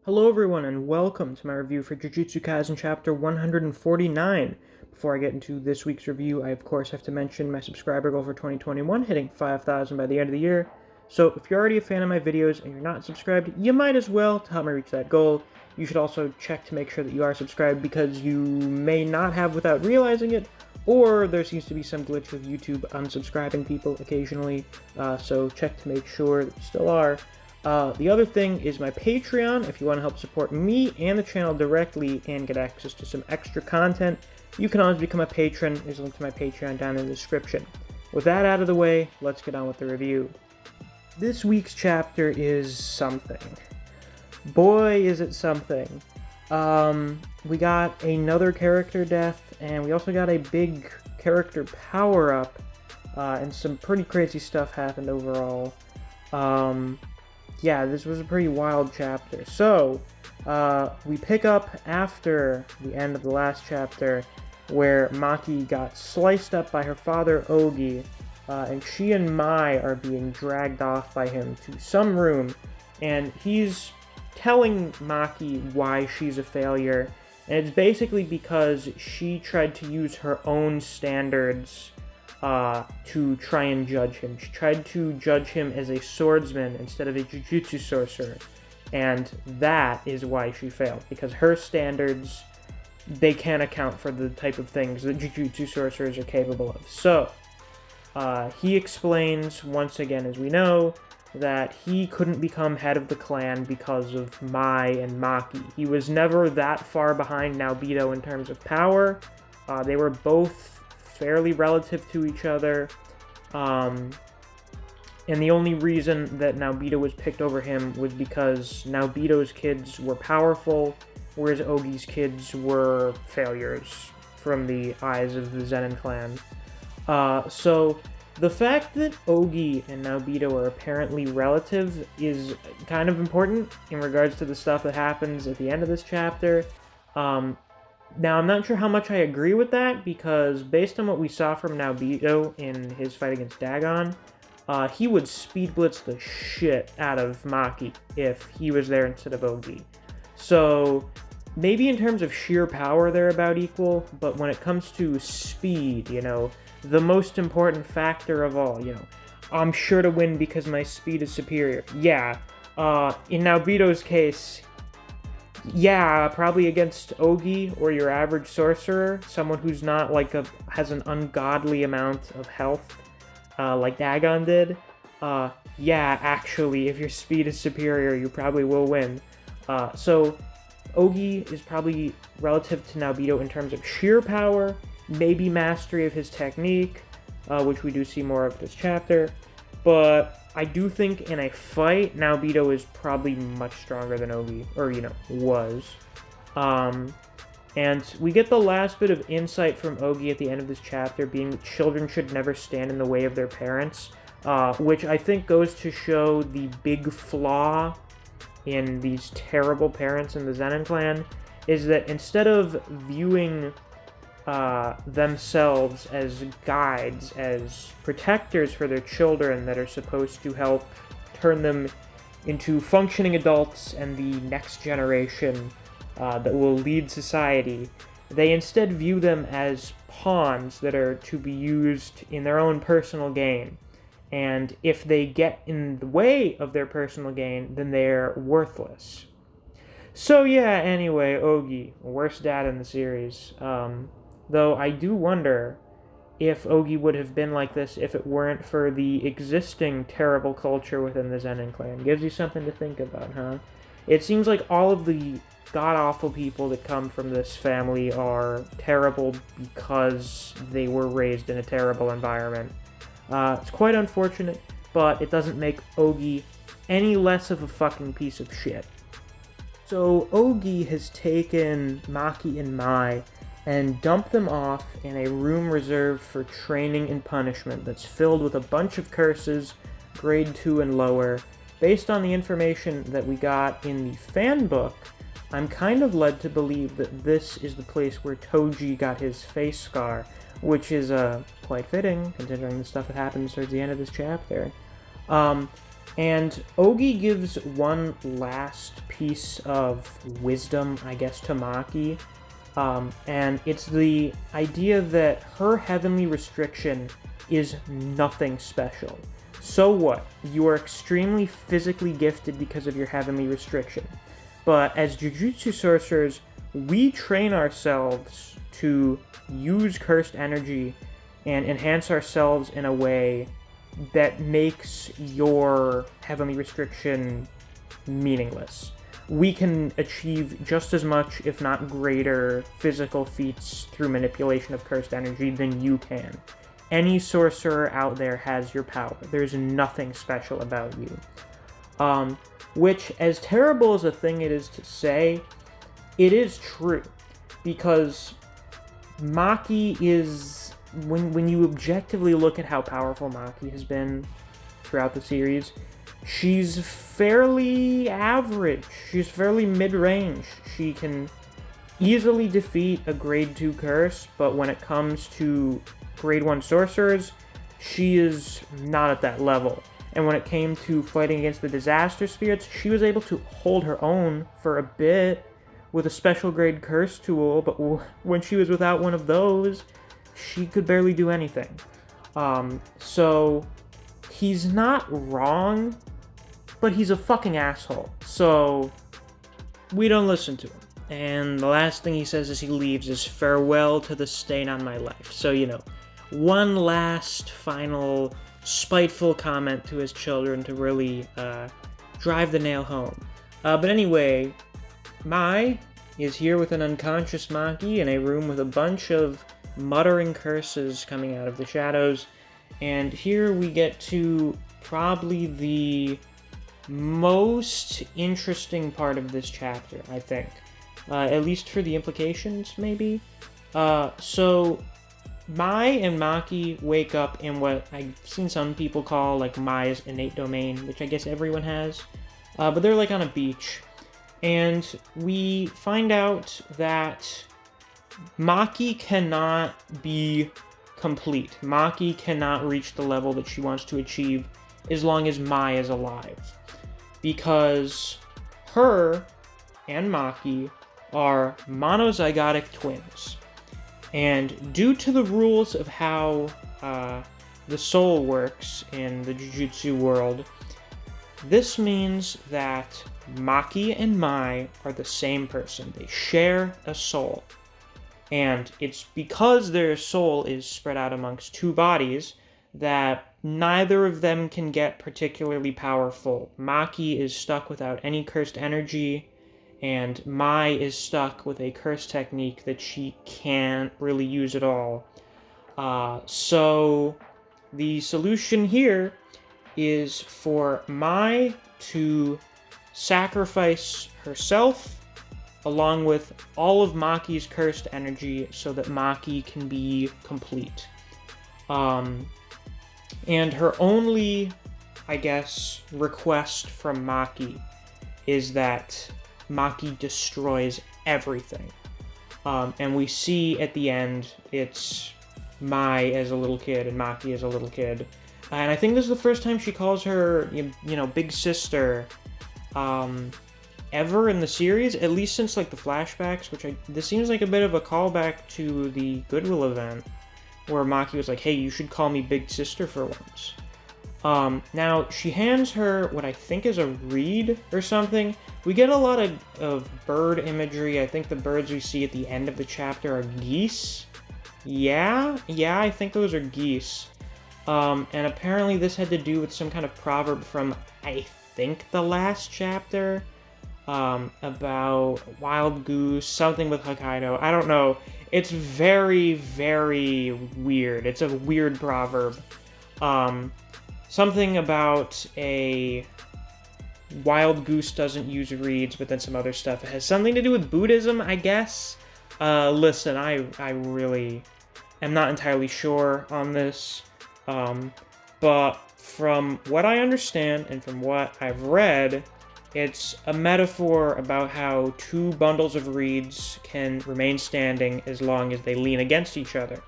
Hello everyone and welcome to my review for Jujutsu Kaisen chapter 149. Before I get into this week's review, I of course have to mention my subscriber goal for 2021, hitting 5,000 by the end of the year. So if you're already a fan of my videos and you're not subscribed, you might as well to help me reach that goal. You should also check to make sure that you are subscribed because you may not have without realizing it, or there seems to be some glitch with YouTube unsubscribing people occasionally, so check to make sure that you still are. The other thing is my Patreon. If you want to help support me and the channel directly and get access to some extra content, you can always become a patron. There's a link to my Patreon down in the description. With that out of the way, let's get on with the review. This week's chapter is something. Boy, is it something. We got another character death, and we also got a big character power-up, and some pretty crazy stuff happened overall. Yeah, this was a pretty wild chapter. So, we pick up after the end of the last chapter, where Maki got sliced up by her father, Ogi, and she and Mai are being dragged off by him to some room, and he's telling Maki why she's a failure, and it's basically because she tried to use her own standards to try and judge him. She tried to judge him as a swordsman instead of a Jujutsu sorcerer, and that is why she failed, because her standards, they can't account for the type of things that Jujutsu sorcerers are capable of. So, he explains, once again as we know, that he couldn't become head of the clan because of Mai and Maki. He was never that far behind Naobito in terms of power. They were both fairly relative to each other, and the only reason that Naobito was picked over him was because Naobito's kids were powerful, whereas Ogi's kids were failures from the eyes of the Zenin clan. So the fact that Ogi and Naobito are apparently relative is kind of important in regards to the stuff that happens at the end of this chapter. Now, I'm not sure how much I agree with that, because based on what we saw from Naobito in his fight against Dagon, he would speed blitz the shit out of Maki if he was there instead of Ogi. So, maybe in terms of sheer power they're about equal, but when it comes to speed, the most important factor of all, I'm sure to win because my speed is superior. Yeah, in Naobito's case, yeah, probably against Ogi or your average sorcerer, someone who's not has an ungodly amount of health, like Dagon did. Yeah, actually, if your speed is superior, you probably will win. So Ogi is probably relative to Naobito in terms of sheer power, maybe mastery of his technique, which we do see more of this chapter, but I do think in a fight, Naobito is probably much stronger than Ogi, or, was. And we get the last bit of insight from Ogi at the end of this chapter, being that children should never stand in the way of their parents, which I think goes to show the big flaw in these terrible parents in the Zenin clan, is that instead of viewing themselves as guides, as protectors for their children that are supposed to help turn them into functioning adults and the next generation that will lead society, they instead view them as pawns that are to be used in their own personal gain. And if they get in the way of their personal gain, then they're worthless. So yeah, anyway, Ogi, worst dad in the series. Though I do wonder if Ogi would have been like this if it weren't for the existing terrible culture within the Zenin clan. Gives you something to think about, huh? It seems like all of the god-awful people that come from this family are terrible because they were raised in a terrible environment. It's quite unfortunate, but it doesn't make Ogi any less of a fucking piece of shit. So Ogi has taken Maki and Mai and dump them off in a room reserved for training and punishment that's filled with a bunch of curses, grade 2 and lower. Based on the information that we got in the fan book, I'm kind of led to believe that this is the place where Toji got his face scar, which is quite fitting, considering the stuff that happens towards the end of this chapter. And Ogi gives one last piece of wisdom, I guess, to Maki. And it's the idea that her heavenly restriction is nothing special. So what? You are extremely physically gifted because of your heavenly restriction. But as Jujutsu sorcerers, we train ourselves to use cursed energy and enhance ourselves in a way that makes your heavenly restriction meaningless. We can achieve just as much, if not greater, physical feats through manipulation of cursed energy than you can. Any sorcerer out there has your power. There's nothing special about you. Which, as terrible as a thing it is to say, it is true. Because Maki is... When you objectively look at how powerful Maki has been throughout the series, she's fairly average. She's fairly mid-range. She can easily defeat a grade 2 curse, but when it comes to grade 1 sorcerers, she is not at that level. And when it came to fighting against the disaster spirits, she was able to hold her own for a bit with a special grade curse tool, but when she was without one of those, she could barely do anything. So he's not wrong, but he's a fucking asshole. So we don't listen to him. And the last thing he says as he leaves is farewell to the stain on my life. So, one last final spiteful comment to his children to really drive the nail home. But anyway, Mai is here with an unconscious Maki in a room with a bunch of muttering curses coming out of the shadows, and here we get to probably the most interesting part of this chapter, I think. At least for the implications, maybe? So, Mai and Maki wake up in what I've seen some people call, Mai's innate domain, which I guess everyone has. But they're, on a beach. And we find out that Maki cannot be complete. Maki cannot reach the level that she wants to achieve as long as Mai is alive. Because her and Maki are monozygotic twins. And due to the rules of how the soul works in the Jujutsu world, this means that Maki and Mai are the same person. They share a soul. And it's because their soul is spread out amongst two bodies that neither of them can get particularly powerful. Maki is stuck without any cursed energy, and Mai is stuck with a curse technique that she can't really use at all. So the solution here is for Mai to sacrifice herself along with all of Maki's cursed energy so that Maki can be complete. And her only, I guess, request from Maki is that Maki destroys everything. And we see at the end, it's Mai as a little kid and Maki as a little kid. And I think this is the first time she calls her, big sister, ever in the series, at least since, the flashbacks, this seems like a bit of a callback to the Goodwill event, where Maki was like, hey, you should call me big sister for once. Now, she hands her what I think is a reed or something. We get a lot of bird imagery. I think the birds we see at the end of the chapter are geese. Yeah, I think those are geese. And apparently this had to do with some kind of proverb from, I think, the last chapter, about wild goose, something with Hokkaido. I don't know. It's very, very weird. It's a weird proverb. Something about a wild goose doesn't use reeds, but then some other stuff. It has something to do with Buddhism, I guess. Listen, I really am not entirely sure on this. But from what I understand and from what I've read, it's a metaphor about how two bundles of reeds can remain standing as long as they lean against each other.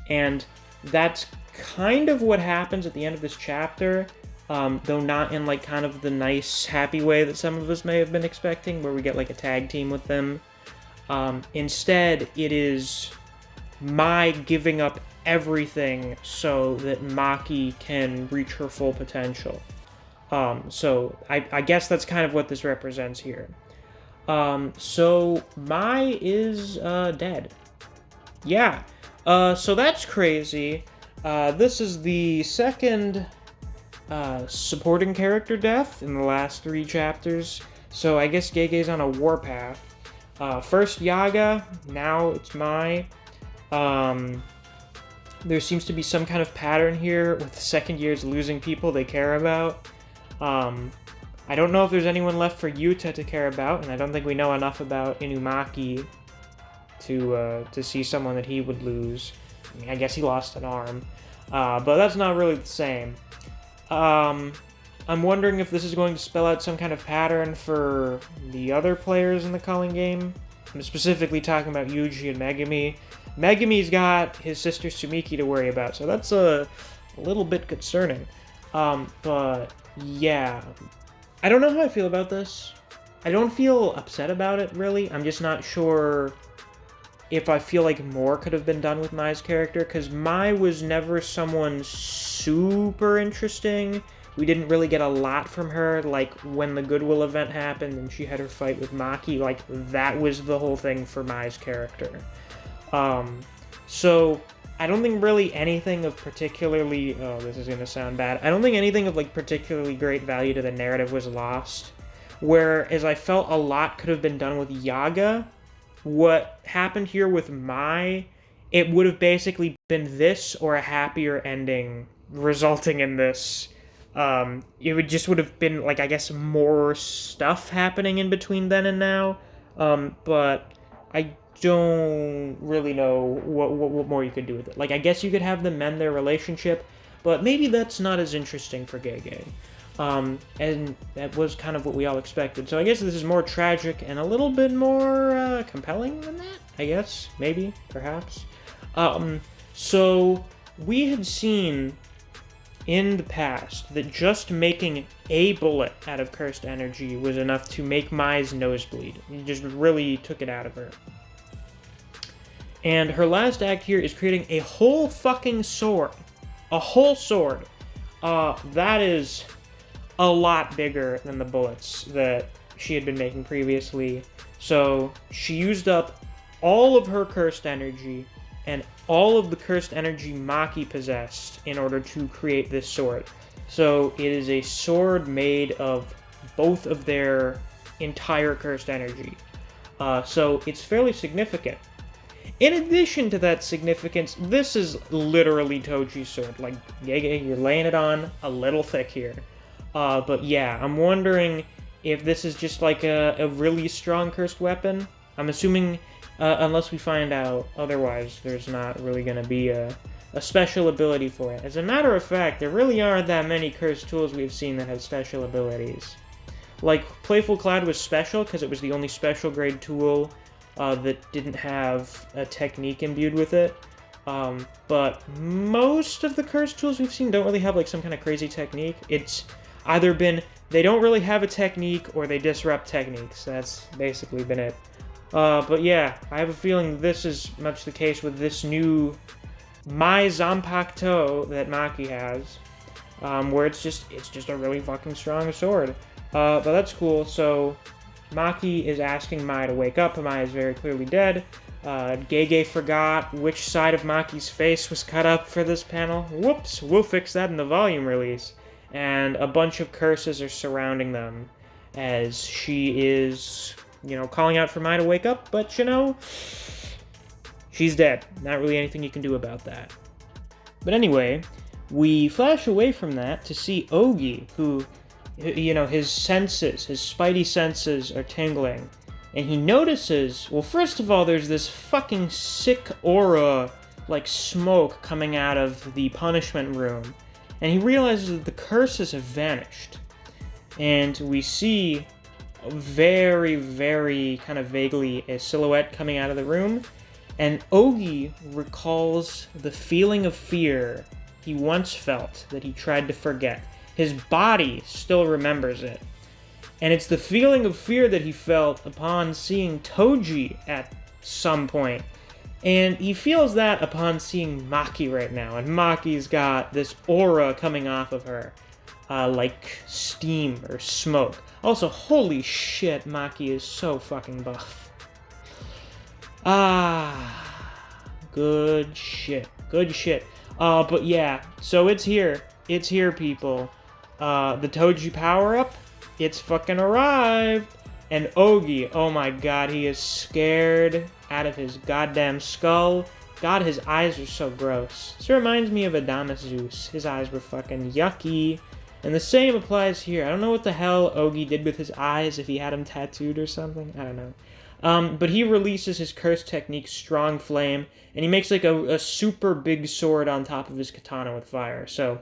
And that's kind of what happens at the end of this chapter, though not in, like, kind of the nice, happy way that some of us may have been expecting, where we get, like, a tag team with them. Instead, it is Mai giving up everything so that Maki can reach her full potential. So I guess that's kind of what this represents here. So Mai is dead. Yeah. So that's crazy. This is the second supporting character death in the last 3 chapters. So I guess Gege's on a warpath. First Yaga, now it's Mai. There seems to be some kind of pattern here with second years losing people they care about. I don't know if there's anyone left for Yuta to care about, and I don't think we know enough about Inumaki to see someone that he would lose. I mean, I guess he lost an arm, but that's not really the same. I'm wondering if this is going to spell out some kind of pattern for the other players in the Culling game. I'm specifically talking about Yuji and Megumi. Megumi's got his sister Sumiki to worry about, so that's a little bit concerning. But yeah, I don't know how I feel about this. I don't feel upset about it, really. I'm just not sure if I feel like more could have been done with Mai's character, because Mai was never someone super interesting. We didn't really get a lot from her, like, when the Goodwill event happened and she had her fight with Maki, like, that was the whole thing for Mai's character. So, I don't think really anything of particularly, oh, this is gonna sound bad, I don't think anything of, like, particularly great value to the narrative was lost, whereas I felt a lot could have been done with Yaga. What happened here with Mai, it would have basically been this or a happier ending resulting in this. It would have been, like, I guess, more stuff happening in between then and now, but I don't really know what more you could do with it. Like, I guess you could have them mend their relationship, but maybe that's not as interesting for Gege. And that was kind of what we all expected. So I guess this is more tragic and a little bit more compelling than that, I guess. Maybe, perhaps. So we had seen in the past that just making a bullet out of cursed energy was enough to make Mai's nose bleed. It just really took it out of her. And her last act here is creating a whole fucking sword. A whole sword. That is a lot bigger than the bullets that she had been making previously. So she used up all of her cursed energy and all of the cursed energy Maki possessed in order to create this sword. So it is a sword made of both of their entire cursed energy. So it's fairly significant. In addition to that significance, this is literally Toji's sword. Like, Gege, you're laying it on a little thick here. But yeah, I'm wondering if this is just like a really strong cursed weapon. I'm assuming, unless we find out otherwise, there's not really going to be a special ability for it. As a matter of fact, there really aren't that many cursed tools we've seen that have special abilities. Like, Playful Cloud was special because it was the only special grade tool that didn't have a technique imbued with it. But most of the cursed tools we've seen don't really have like some kind of crazy technique. It's either been they don't really have a technique or they disrupt techniques. That's basically been it. But yeah, I have a feeling this is much the case with this new Mai Zanpakuto that Maki has, where it's just a really fucking strong sword. But that's cool. So Maki is asking Mai to wake up. Mai is very clearly dead. Gege forgot which side of Maki's face was cut up for this panel. Whoops, we'll fix that in the volume release. And a bunch of curses are surrounding them as she is, calling out for Mai to wake up, but, she's dead. Not really anything you can do about that. But anyway, we flash away from that to see Ogi, who, his senses, his spidey senses are tingling. And he notices, well, first of all, there's this fucking sick aura, like smoke, coming out of the punishment room. And he realizes that the curses have vanished. And we see very, very kind of vaguely a silhouette coming out of the room. And Ogi recalls the feeling of fear he once felt that he tried to forget. his body still remembers it. And it's the feeling of fear that he felt upon seeing Toji at some point. And he feels that upon seeing Maki right now. And Maki's got this aura coming off of her. Like steam or smoke. Also, holy shit, Maki is so fucking buff. Good shit. Good shit. But yeah, so it's here. It's here, people. The Toji power-up, it's fucking arrived. And Ogi, oh my god, he is scared out of his goddamn skull. God, his eyes are so gross. This reminds me of Adamus Zeus. His eyes were fucking yucky. And the same applies here. I don't know what the hell Ogi did with his eyes, if he had them tattooed or something. I don't know. But he releases his curse technique, Strong Flame, and he makes like a super big sword on top of his katana with fire. So,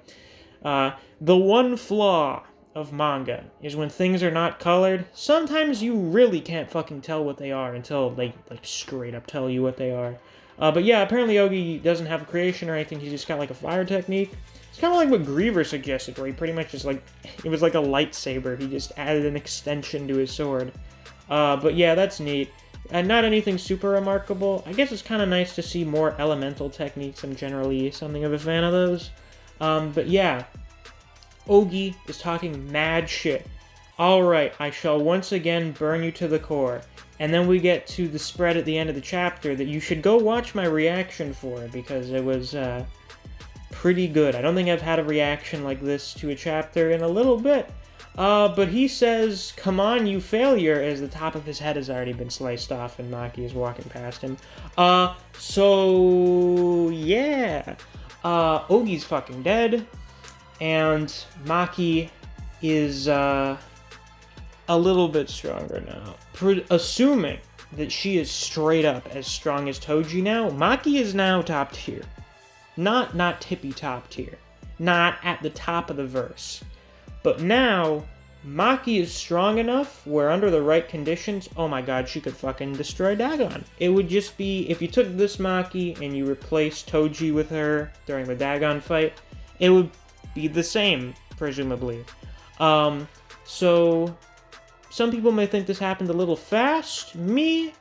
the one flaw of manga is when things are not colored, sometimes you really can't fucking tell what they are until they, like, straight up tell you what they are. But yeah, apparently Ogi doesn't have a creation or anything, he's just got, like, a fire technique. It's kind of like what Griever suggested, where he pretty much just, like, it was like a lightsaber, he just added an extension to his sword. But yeah, that's neat. And not anything super remarkable. I guess it's kind of nice to see more elemental techniques. I'm generally something of a fan of those. But yeah, Ogi is talking mad shit. Alright, I shall once again burn you to the core. And then we get to the spread at the end of the chapter that you should go watch my reaction for, because it was pretty good. I don't think I've had a reaction like this to a chapter in a little bit. But he says, "Come on, you failure," as the top of his head has already been sliced off and Maki is walking past him. So, yeah. Ogi's fucking dead, and Maki is, a little bit stronger now. Assuming that she is straight up as strong as Toji now, Maki is now top tier. Not tippy top tier. Not at the top of the verse. But now, Maki is strong enough where under the right conditions, oh my god, she could fucking destroy Dagon. It would just be, if you took this Maki and you replaced Toji with her during the Dagon fight, it would be the same, presumably. So, some people may think this happened a little fast. Me?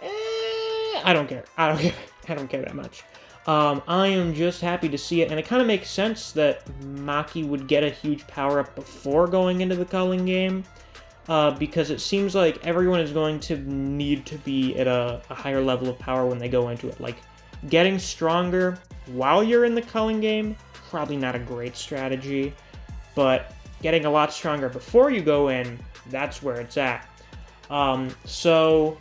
I don't care. I don't care that much. I am just happy to see it, and it kind of makes sense that Maki would get a huge power-up before going into the culling game, because it seems like everyone is going to need to be at a higher level of power when they go into it. Like, getting stronger while you're in the culling game, probably not a great strategy, but getting a lot stronger before you go in, that's where it's at. So,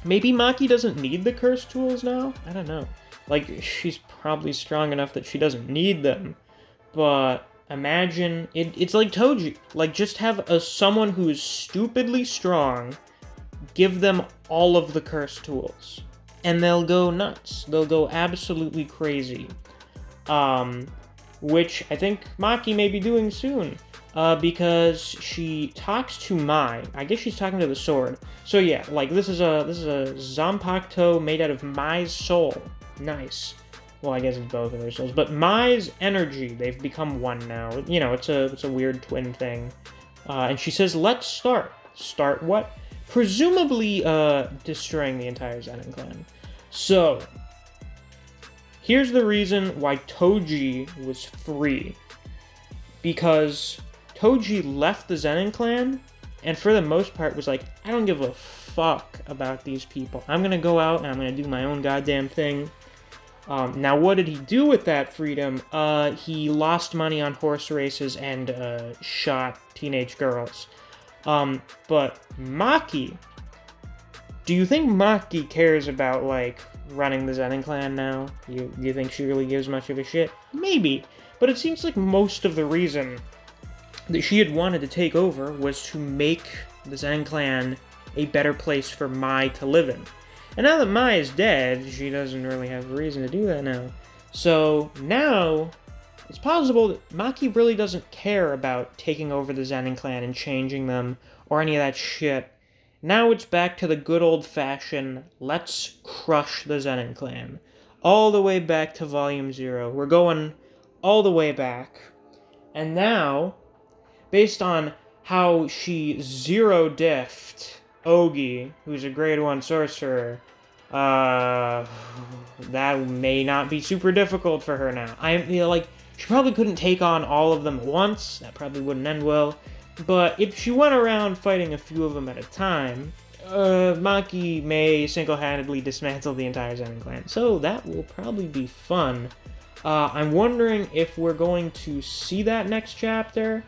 maybe Maki doesn't need the curse tools now? I don't know. Like, she's probably strong enough that she doesn't need them. But imagine, it's like Toji. Like, just have someone who is stupidly strong, give them all of the curse tools. And they'll go nuts. They'll go absolutely crazy. Which I think Maki may be doing soon. Because she talks to Mai. I guess she's talking to the sword. So yeah, like, this is a Zanpakuto made out of Mai's soul. Nice. Well, I guess it's both of their souls. But Mai's energy, they've become one now. You know, it's a weird twin thing. And she says, "Let's start." Start what? Presumably, destroying the entire Zenin clan. So, here's the reason why Toji was free. Because Toji left the Zenin clan, and for the most part was like, I don't give a fuck about these people. I'm gonna go out and I'm gonna do my own goddamn thing. Now, what did he do with that freedom? He lost money on horse races and shot teenage girls. But Maki, do you think Maki cares about, like, running the Zenin clan now? Do you think she really gives much of a shit? Maybe, but it seems like most of the reason that she had wanted to take over was to make the Zenin clan a better place for Mai to live in. And now that Mai is dead, she doesn't really have a reason to do that now. So now, it's possible that Maki really doesn't care about taking over the Zenin clan and changing them, or any of that shit. Now it's back to the good old-fashioned, let's crush the Zenin clan. All the way back to Volume 0. We're going all the way back. And now, based on how she zero-diffed Ogi, who's a grade 1 sorcerer, that may not be super difficult for her now. She probably couldn't take on all of them at once. That probably wouldn't end well. But if she went around fighting a few of them at a time, Maki may single-handedly dismantle the entire Zenin clan. So that will probably be fun. I'm wondering if we're going to see that next chapter.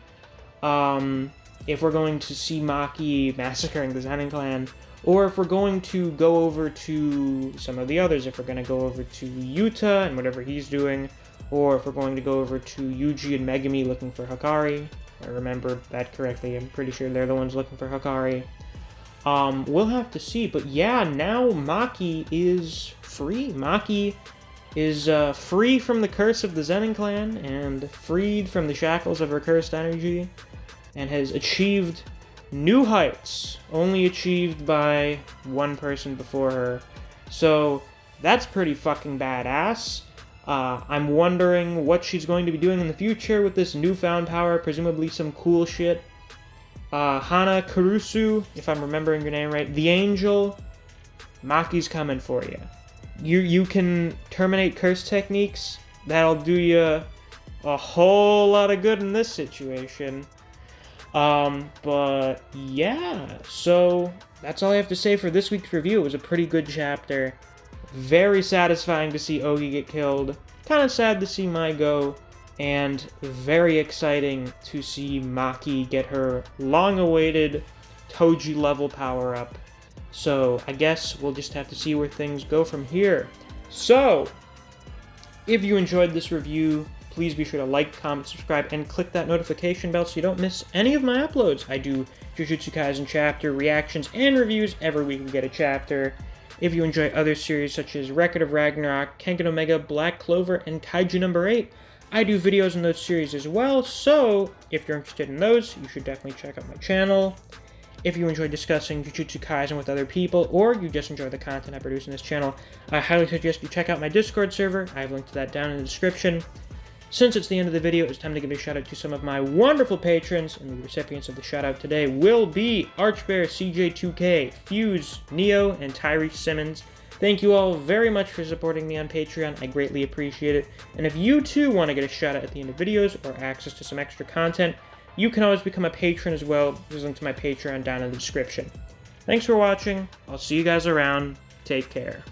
If we're going to see Maki massacring the Zenin clan, or if we're going to go over to some of the others, if we're going to go over to Yuta and whatever he's doing, or if we're going to go over to Yuji and Megumi looking for Hikari. If I remember that correctly, I'm pretty sure they're the ones looking for Hikari. We'll have to see, but yeah, now Maki is free. Maki is free from the curse of the Zenin clan, and freed from the shackles of her cursed energy, and has achieved new heights, only achieved by one person before her. So that's pretty fucking badass. I'm wondering what she's going to be doing in the future with this newfound power, presumably some cool shit. Hana Kurusu, if I'm remembering your name right, the Angel, Maki's coming for you. You can terminate curse techniques. That'll do you a whole lot of good in this situation. But yeah, so that's all I have to say for this week's review. It was a pretty good chapter. Very satisfying to see Ogi get killed. Kind of sad to see Mai go. And very exciting to see Maki get her long-awaited Toji level power-up. So I guess we'll just have to see where things go from here. So, if you enjoyed this review, please be sure to like, comment, subscribe, and click that notification bell so you don't miss any of my uploads. I do Jujutsu Kaisen chapter reactions and reviews every week. We get a chapter. If you enjoy other series such as Record of Ragnarok, Kengan Omega, Black Clover, and Kaiju number 8, I do videos in those series as well, so if you're interested in those, you should definitely check out my channel. If you enjoy discussing Jujutsu Kaisen with other people, or you just enjoy the content I produce in this channel, I highly suggest you check out my Discord server. I have linked to that down in the description. Since it's the end of the video, it's time to give a shout out to some of my wonderful patrons, and the recipients of the shout out today will be Archbear, CJ2K, Fuse, Neo, and Tyrese Simmons. Thank you all very much for supporting me on Patreon. I greatly appreciate it. And if you too want to get a shout out at the end of videos or access to some extra content, you can always become a patron as well. There's a link to my Patreon down in the description. Thanks for watching. I'll see you guys around. Take care.